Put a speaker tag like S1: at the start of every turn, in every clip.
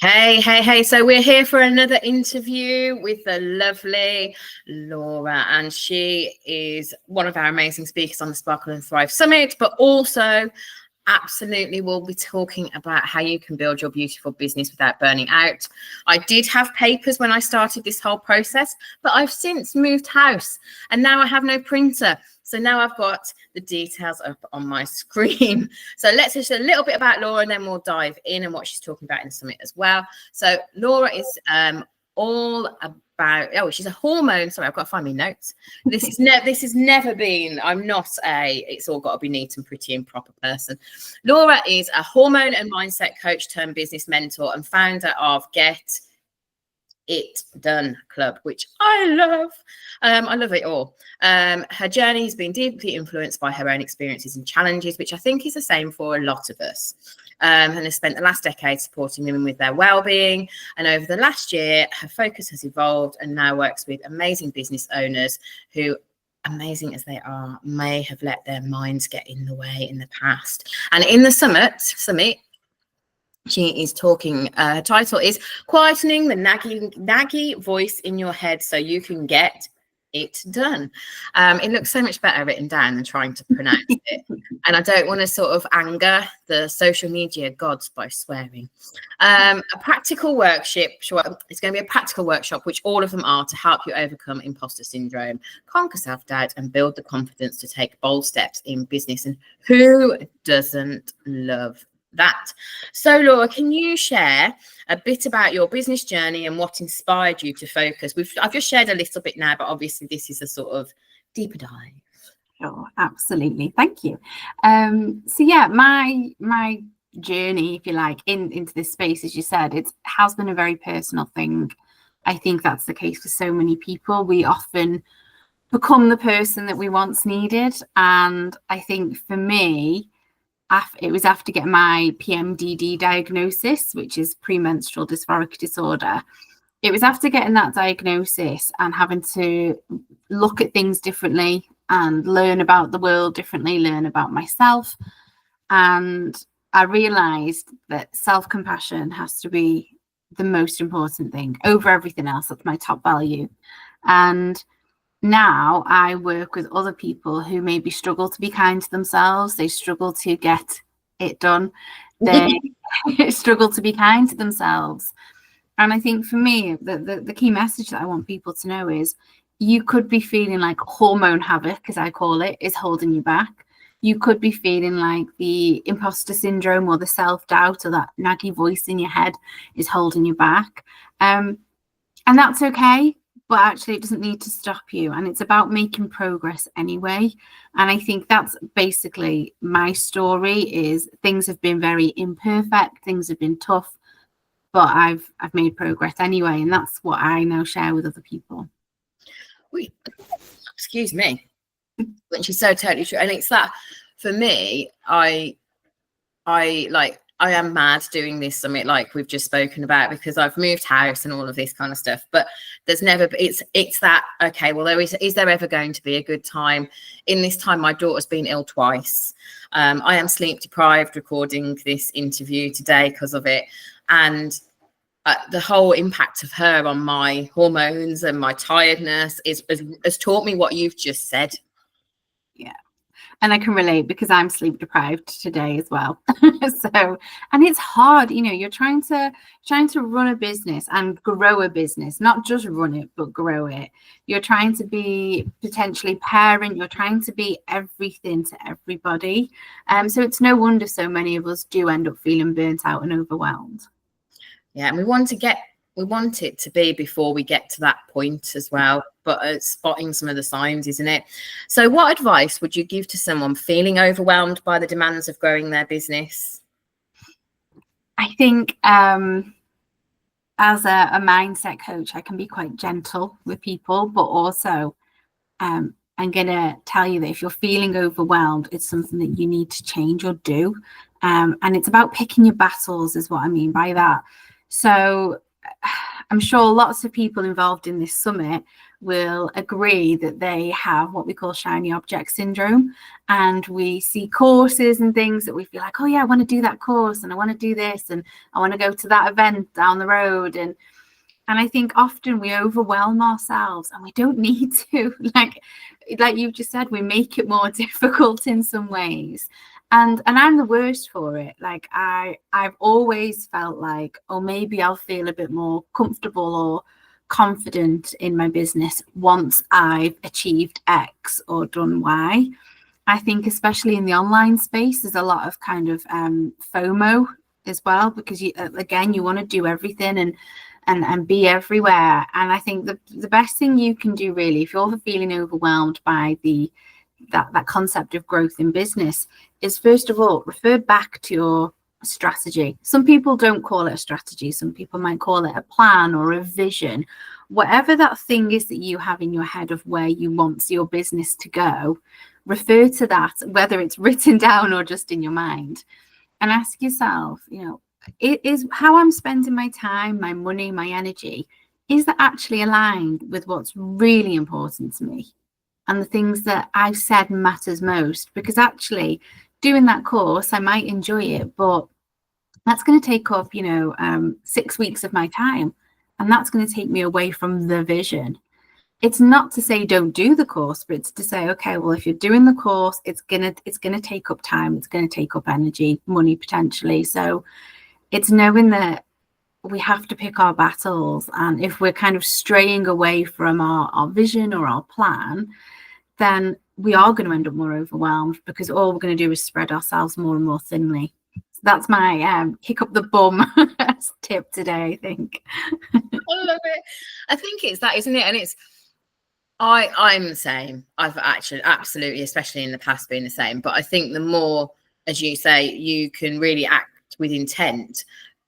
S1: Hey. So we're here for another interview with the lovely Laura, and she is one of our amazing speakers on the Sparkle and Thrive Summit, but also absolutely we'll be talking about how you can build your beautiful business without burning out. I did have papers when I started this whole process, but I've since moved house and now I have no printer. So now I've got the details up on my screen. So let's just a little bit about Laura and then we'll dive in and what she's talking about in the summit as well. So Laura is all about, she's a hormone. Sorry, I've got to find my notes. This has never been, I'm not it's all got to be neat and pretty and proper person. Laura is a hormone and mindset coach turned business mentor and founder of Get It Done Club, which I love. I love it all. Her journey has been deeply influenced by her own experiences and challenges, which I think is the same for a lot of us. And has spent the last decade supporting women with their well-being. And over the last year, her focus has evolved and now works with amazing business owners who, amazing as they are, may have let their minds get in the way in the past. And in the summit, she is talking, her title is Quietening the Naggy Voice in Your Head So You Can Get It Done. It looks so much better written down than trying to pronounce it. And I don't want to sort of anger the social media gods by swearing. A practical workshop, it's going to be a practical workshop, which all of them are to help you overcome imposter syndrome, conquer self-doubt, and build the confidence to take bold steps in business. And who doesn't love that? So Laura, can you share a bit about your business journey and what inspired you to focus? I've just shared a little bit now, but obviously this is a sort of deeper dive.
S2: Sure, absolutely. Thank you. So yeah, my journey, if you like, into this space, as you said, it has been a very personal thing. I think that's the case for so many people. We often become the person that we once needed. And I think for me, it was after getting my PMDD diagnosis, which is premenstrual dysphoric disorder. It was after getting that diagnosis and having to look at things differently and learn about the world differently, learn about myself. And I realized that self-compassion has to be the most important thing over everything else. That's my top value. And now I work with other people who maybe struggle to be kind to themselves. They struggle to get it done. They struggle to be kind to themselves. And I think for me, the key message that I want people to know is you could be feeling like hormone havoc, as I call it, is holding you back. You could be feeling like the imposter syndrome or the self-doubt or that naggy voice in your head is holding you back. And that's okay. But actually, it doesn't need to stop you. And it's about making progress anyway. And I think that's basically my story is things have been very imperfect. Things have been tough, but I've made progress anyway. And that's what I now share with other people.
S1: Excuse me. Which is so totally true. And it's that for me, I am mad doing this summit like we've just spoken about because I've moved house and all of this kind of stuff. But there's never, it's that, okay, well, is there ever going to be a good time? In this time, my daughter's been ill twice. I am sleep deprived recording this interview today because of it. And the whole impact of her on my hormones and my tiredness has taught me what you've just said.
S2: Yeah. And I can relate because I'm sleep deprived today as well. So, and it's hard, you're trying to run a business and grow a business, not just run it, but grow it. You're trying to be potentially parent. You're trying to be everything to everybody. So it's no wonder so many of us do end up feeling burnt out and overwhelmed.
S1: Yeah. And we want it to be before we get to that point as well, but spotting some of the signs, isn't it? So what advice would you give to someone feeling overwhelmed by the demands of growing their business?
S2: I think as a mindset coach, I can be quite gentle with people, but also I'm going to tell you that if you're feeling overwhelmed, it's something that you need to change or do. And it's about picking your battles is what I mean by that. So I'm sure lots of people involved in this summit will agree that they have what we call shiny object syndrome. And we see courses and things that we feel like, oh yeah, I want to do that course, and I want to do this, and I want to go to that event down the road. And I think often we overwhelm ourselves, and we don't need to. Like you've just said, we make it more difficult in some ways. And I'm the worst for it. Like I've always felt like, oh, maybe I'll feel a bit more comfortable or confident in my business once I've achieved X or done Y. I think especially in the online space, there's a lot of kind of FOMO as well, because you want to do everything and be everywhere. And I think the best thing you can do, really, if you're feeling overwhelmed by that concept of growth in business, is first of all refer back to your strategy. Some people don't call it a strategy. Some people might call it a plan or a vision. Whatever that thing is that you have in your head of where you want your business to go, refer to that, whether it's written down or just in your mind, and ask yourself, it is how I'm spending my time, my money, my energy, is that actually aligned with what's really important to me and the things that I've said matters most? Because actually doing that course, I might enjoy it, but that's going to take up 6 weeks of my time, and that's going to take me away from the vision. It's not to say don't do the course, but it's to say, okay, well, if you're doing the course, it's gonna take up time, it's going to take up energy, money potentially. So it's knowing that we have to pick our battles, and if we're kind of straying away from our vision or our plan, then we are going to end up more overwhelmed, because all we're going to do is spread ourselves more and more thinly. So that's my kick up the bum tip today, I think.
S1: I love it. I think it's that, isn't it? And it's I'm the same. I've actually absolutely, especially in the past, been the same. But I think the more, as you say, you can really act with intent,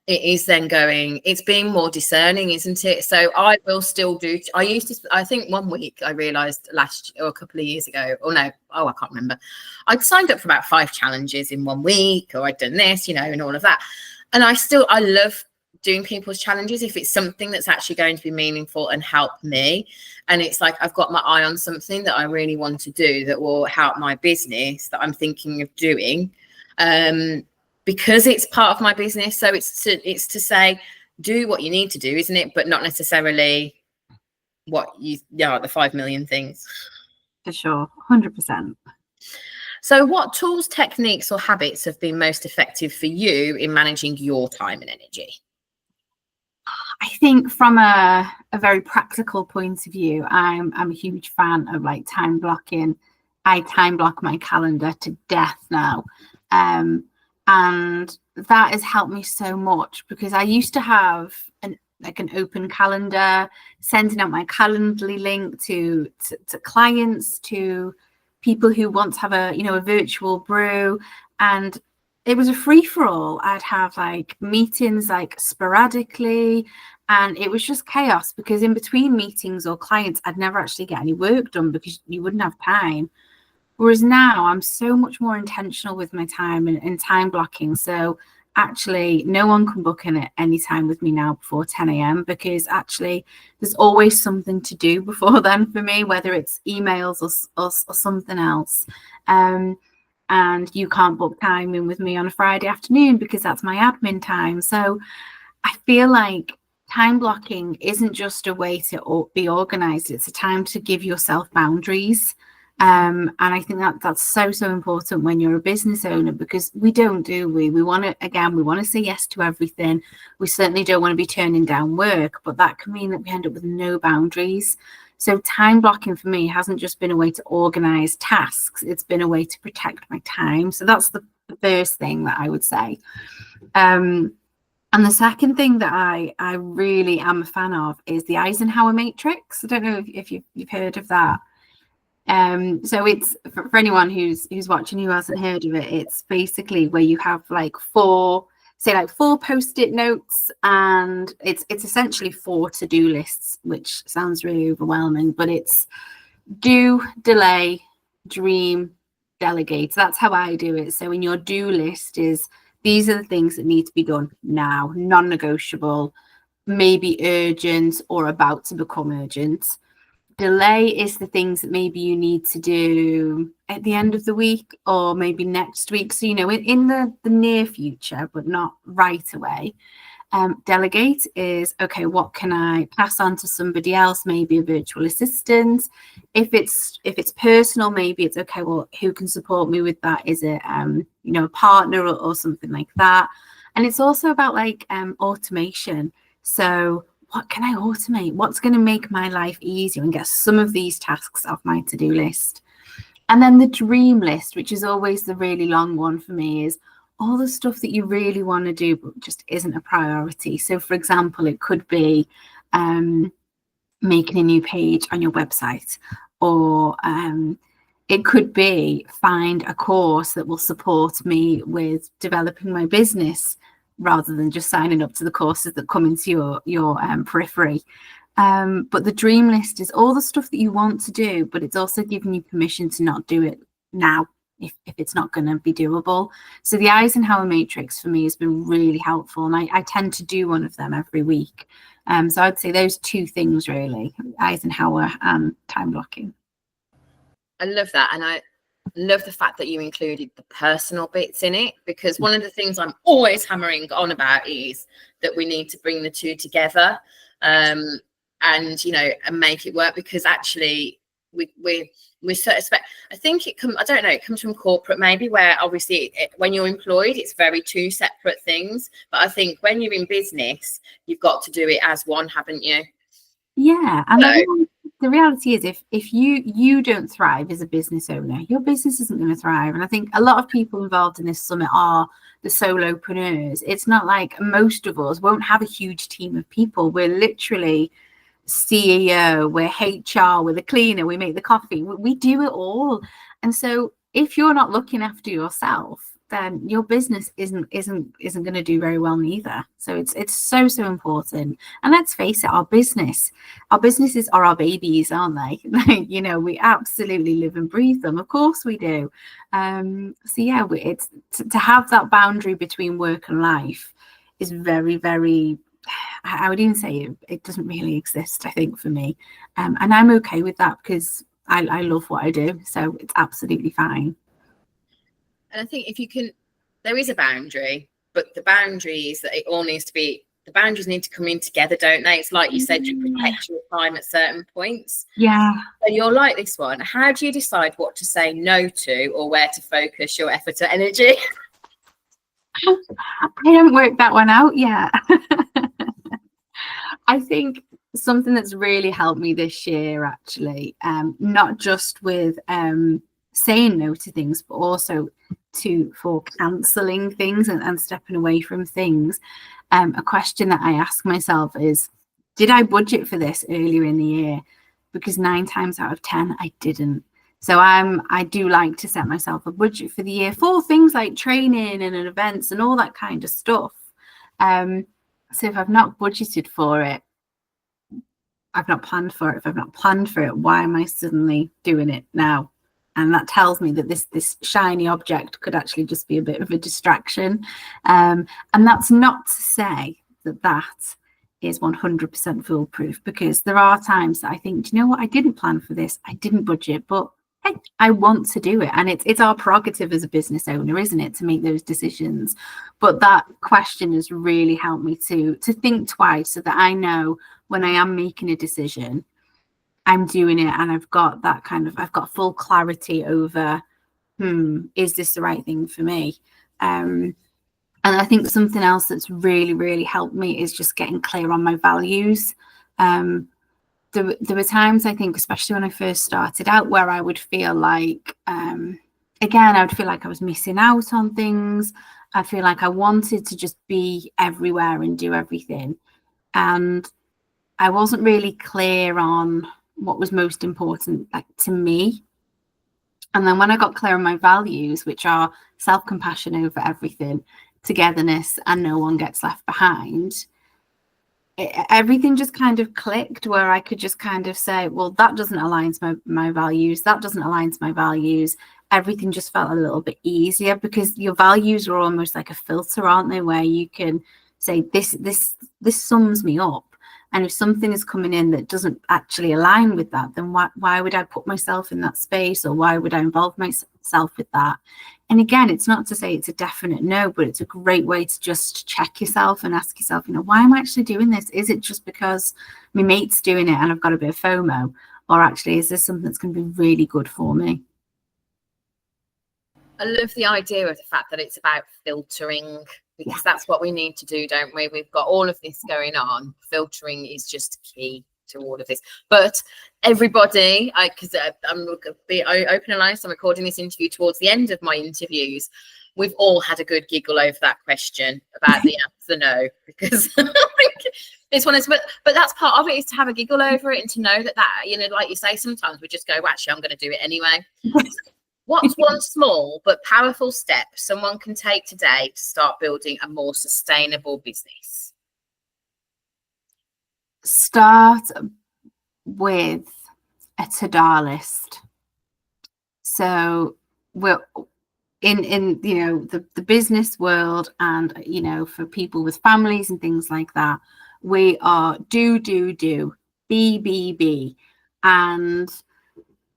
S1: it is then it's being more discerning, isn't it? So I will still do. I think one week I realized a couple of years ago, I can't remember. I'd signed up for about 5 challenges in 1 week, or I'd done this, and all of that. And I love doing people's challenges if it's something that's actually going to be meaningful and help me. And it's like I've got my eye on something that I really want to do that will help my business that I'm thinking of doing. Because it's part of my business. So it's to say, do what you need to do, isn't it? But not necessarily the 5 million things.
S2: For sure, 100%.
S1: So what tools, techniques, or habits have been most effective for you in managing your time and energy?
S2: I think from a very practical point of view, I'm a huge fan of time blocking. I time block my calendar to death now. And that has helped me so much, because I used to have an open calendar, sending out my Calendly link to clients, to people who want to have a virtual brew, and it was a free-for-all. I'd have meetings sporadically, and it was just chaos, because in between meetings or clients, I'd never actually get any work done because you wouldn't have time. Whereas now I'm so much more intentional with my time and time blocking. So actually no one can book in at any time with me now before 10 a.m. because actually there's always something to do before then for me, whether it's emails or something else. And you can't book time in with me on a Friday afternoon because that's my admin time. So I feel like time blocking isn't just a way to be organized. It's a time to give yourself boundaries. And I think that's so important when you're a business owner, because we want to say yes to everything. We certainly don't want to be turning down work, but that can mean that we end up with no boundaries. So time blocking for me hasn't just been a way to organize tasks, it's been a way to protect my time. So that's the first thing that I would say. And the second thing that I really am a fan of is the Eisenhower matrix. I don't know if you've heard of that. So it's for anyone who's watching who hasn't heard of it, it's basically where you have four post-it notes, and it's essentially 4 to-do lists, which sounds really overwhelming, but it's do, delay, dream, delegate. That's how I do it. So in your do list these are the things that need to be done now, non-negotiable, maybe urgent or about to become urgent. delay is the things that maybe you need to do at the end of the week or maybe next week. So, in the near future, but not right away. Delegate is, okay, what can I pass on to somebody else, maybe a virtual assistant? If it's personal, maybe it's, okay, well, who can support me with that? Is it a partner or something like that? And it's also about like automation. So what can I automate? What's going to make my life easier and get some of these tasks off my to-do list? And then the dream list, which is always the really long one for me, is all the stuff that you really want to do but just isn't a priority. So, for example, it could be making a new page on your website, or it could be find a course that will support me with developing my business, rather than just signing up to the courses that come into your periphery. But the dream list is all the stuff that you want to do, but it's also giving you permission to not do it now if it's not going to be doable. So the Eisenhower matrix for me has been really helpful, and I tend to do one of them every week. So I'd say those two things really, Eisenhower and time blocking.
S1: I love that. And I love the fact that you included the personal bits in it, because one of the things I'm always hammering on about is that we need to bring the two together, and make it work, because actually we sort of I think it comes from corporate maybe, where obviously when you're employed it's very two separate things, but I think when you're in business you've got to do it as one, haven't you?
S2: Yeah. And the reality is, if you don't thrive as a business owner, your business isn't going to thrive. And I think a lot of people involved in this summit are the solopreneurs. It's not like most of us won't have a huge team of people. We're literally CEO, we're HR, we're the cleaner, we make the coffee, we do it all. And so if you're not looking after yourself, then your business isn't going to do very well neither. So it's so important. And let's face it, our businesses are our babies, aren't they? We absolutely live and breathe them. Of course we do. So yeah, it's to have that boundary between work and life is very, very, I would even say it doesn't really exist, I think, for me. And I'm okay with that, because I love what I do. So it's absolutely fine.
S1: And I think there is a boundary, but the boundary is that the boundaries need to come in together, don't they? It's like you said, you protect your time at certain points.
S2: Yeah.
S1: So you're like this one. How do you decide what to say no to, or where to focus your effort or energy?
S2: I haven't worked that one out yet. I think something that's really helped me this year, actually, not just with saying no to things, but also for cancelling things and stepping away from things. A question that I ask myself is, did I budget for this earlier in the year? Because 9 times out of 10, I didn't. So I do like to set myself a budget for the year for things like training and events and all that kind of stuff. So if I've not budgeted for it, I've not planned for it. If I've not planned for it, why am I suddenly doing it now? And that tells me that this shiny object could actually just be a bit of a distraction. And that's not to say that is 100% foolproof, because there are times that I think, do you know what? I didn't plan for this. I didn't budget, but hey, I want to do it. And it's our prerogative as a business owner, isn't it, to make those decisions? But that question has really helped me to think twice, so that I know when I am making a decision, I'm doing it, and I've got full clarity over, is this the right thing for me? And I think something else that's really, really helped me is just getting clear on my values. There were times, I think, especially when I first started out, where I would feel like, I would feel like I was missing out on things. I feel like I wanted to just be everywhere and do everything. And I wasn't really clear on what was most important, like, to me. And then when I got clear on my values, which are self-compassion over everything, togetherness, and no one gets left behind, everything just kind of clicked, where I could just kind of say, well, that doesn't align to my values. That doesn't align to my values. Everything just felt a little bit easier, because your values are almost like a filter, aren't they? Where you can say, this sums me up. And if something is coming in that doesn't actually align with that, then why would I put myself in that space, or why would I involve myself with that? And again, it's not to say it's a definite no, but it's a great way to just check yourself and ask yourself, why am I actually doing this? Is it just because my mate's doing it and I've got a bit of FOMO? Or actually, is this something that's going to be really good for me?
S1: I love the idea of the fact that it's about filtering, because that's what we need to do, don't we? We've got all of this going on. Filtering is just key to all of this. But everybody, because I'm going to be open and honest, I'm recording this interview towards the end of my interviews. We've all had a good giggle over that question about the answer no, because I think this one is, but that's part of it, is to have a giggle over it and to know that, like you say, sometimes we just go, well, actually, I'm going to do it anyway. What's one small but powerful step someone can take today to start building a more sustainable business?
S2: Start with a to-do list. So we're in the business world, and for people with families and things like that, we are do, be, and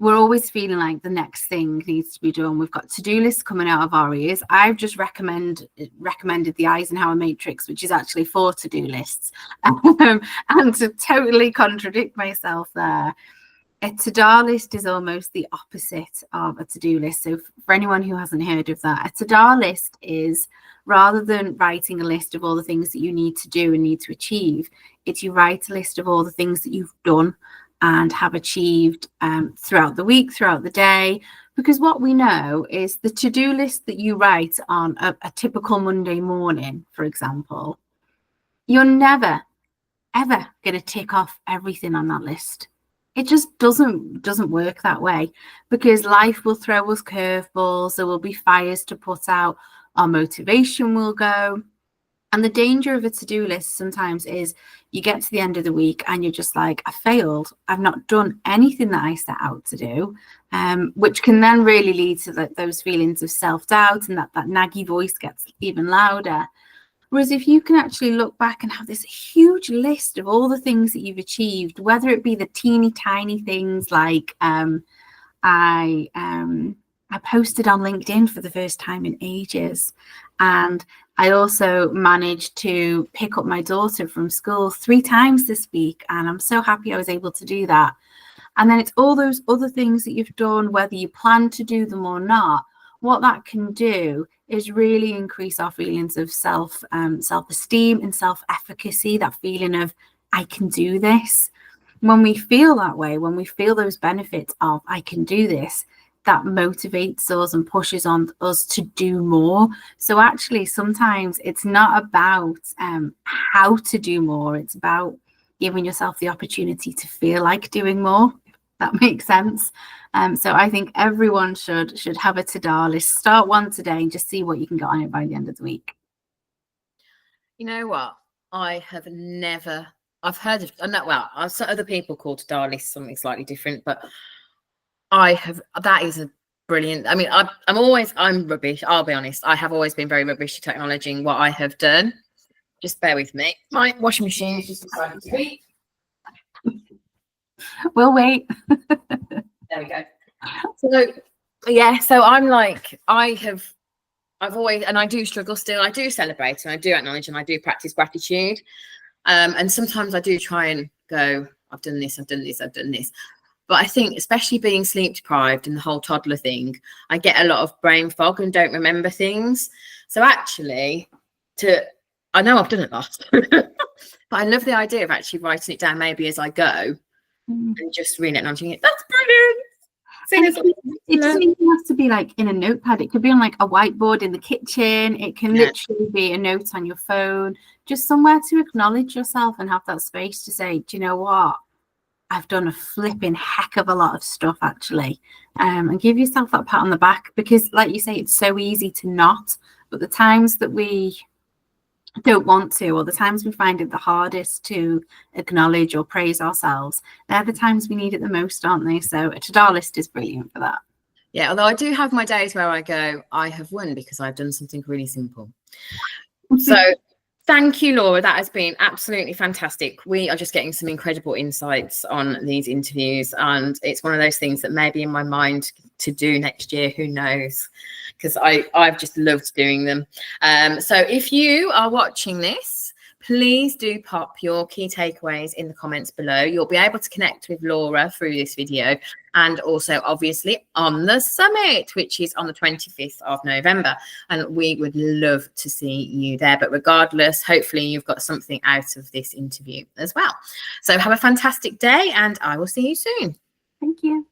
S2: we're always feeling like the next thing needs to be done. We've got to-do lists coming out of our ears. I've just recommended the Eisenhower Matrix, which is actually 4 to-do lists. And to totally contradict myself there, a to-do list is almost the opposite of a to-do list. So for anyone who hasn't heard of that, a to-do list is, rather than writing a list of all the things that you need to do and need to achieve, it's you write a list of all the things that you've done and have achieved throughout the week, throughout the day. Because what we know is the to-do list that you write on a typical Monday morning, for example, you're never, ever going to tick off everything on that list. It just doesn't work that way, because life will throw us curveballs. There will be fires to put out. Our motivation will go. And the danger of a to-do list sometimes is you get to the end of the week and you're just like, I failed. I've not done anything that I set out to do, which can then really lead to those feelings of self-doubt, and that naggy voice gets even louder. Whereas if you can actually look back and have this huge list of all the things that you've achieved, whether it be the teeny tiny things like I posted on LinkedIn for the first time in ages, and I also managed to pick up my daughter from school 3 times this week, and I'm so happy I was able to do that. And then it's all those other things that you've done, whether you plan to do them or not. What that can do is really increase our feelings of self-esteem and self-efficacy, that feeling of, I can do this. When we feel that way, when we feel those benefits of, I can do this, that motivates us and pushes on us to do more. So actually, sometimes it's not about how to do more. It's about giving yourself the opportunity to feel like doing more, if that makes sense. So I think everyone should have a to-do list. Start one today and just see what you can get on it by the end of the week.
S1: You know what? I've heard of, I've seen other people call to-do lists something slightly different, but that is a brilliant. I mean, I'm rubbish. I'll be honest. I have always been very rubbish at acknowledging what I have done. Just bear with me. My washing machine is just decided to beep.
S2: We'll wait.
S1: There we go. So I'm like, I've always, and I do struggle still. I do celebrate and I do acknowledge and I do practice gratitude. And sometimes I do try and go, I've done this. But I think, especially being sleep deprived and the whole toddler thing, I get a lot of brain fog and don't remember things. So actually, I know I've done it last, but I love the idea of actually writing it down maybe as I go and just really acknowledging it. That's brilliant.
S2: It doesn't even have to be like in a notepad. It could be on like a whiteboard in the kitchen. It can literally be a note on your phone, just somewhere to acknowledge yourself and have that space to say, do you know what? I've done a flipping heck of a lot of stuff, actually. And give yourself that pat on the back, because like you say, it's so easy to not. But the times that we don't want to, or the times we find it the hardest to acknowledge or praise ourselves, they're the times we need it the most, aren't they? So a to-do list is brilliant for that.
S1: Yeah, although I do have my days where I go, I have won because I've done something really simple. So Thank you, Laura. That has been absolutely fantastic. We are just getting some incredible insights on these interviews, and it's one of those things that may be in my mind to do next year. Who knows? Because I've just loved doing them. So if you are watching this, please do pop your key takeaways in the comments below. You'll be able to connect with Laura through this video, and also obviously on the summit, which is on the 25th of November. And we would love to see you there. But regardless, hopefully you've got something out of this interview as well. So have a fantastic day, and I will see you soon.
S2: Thank you.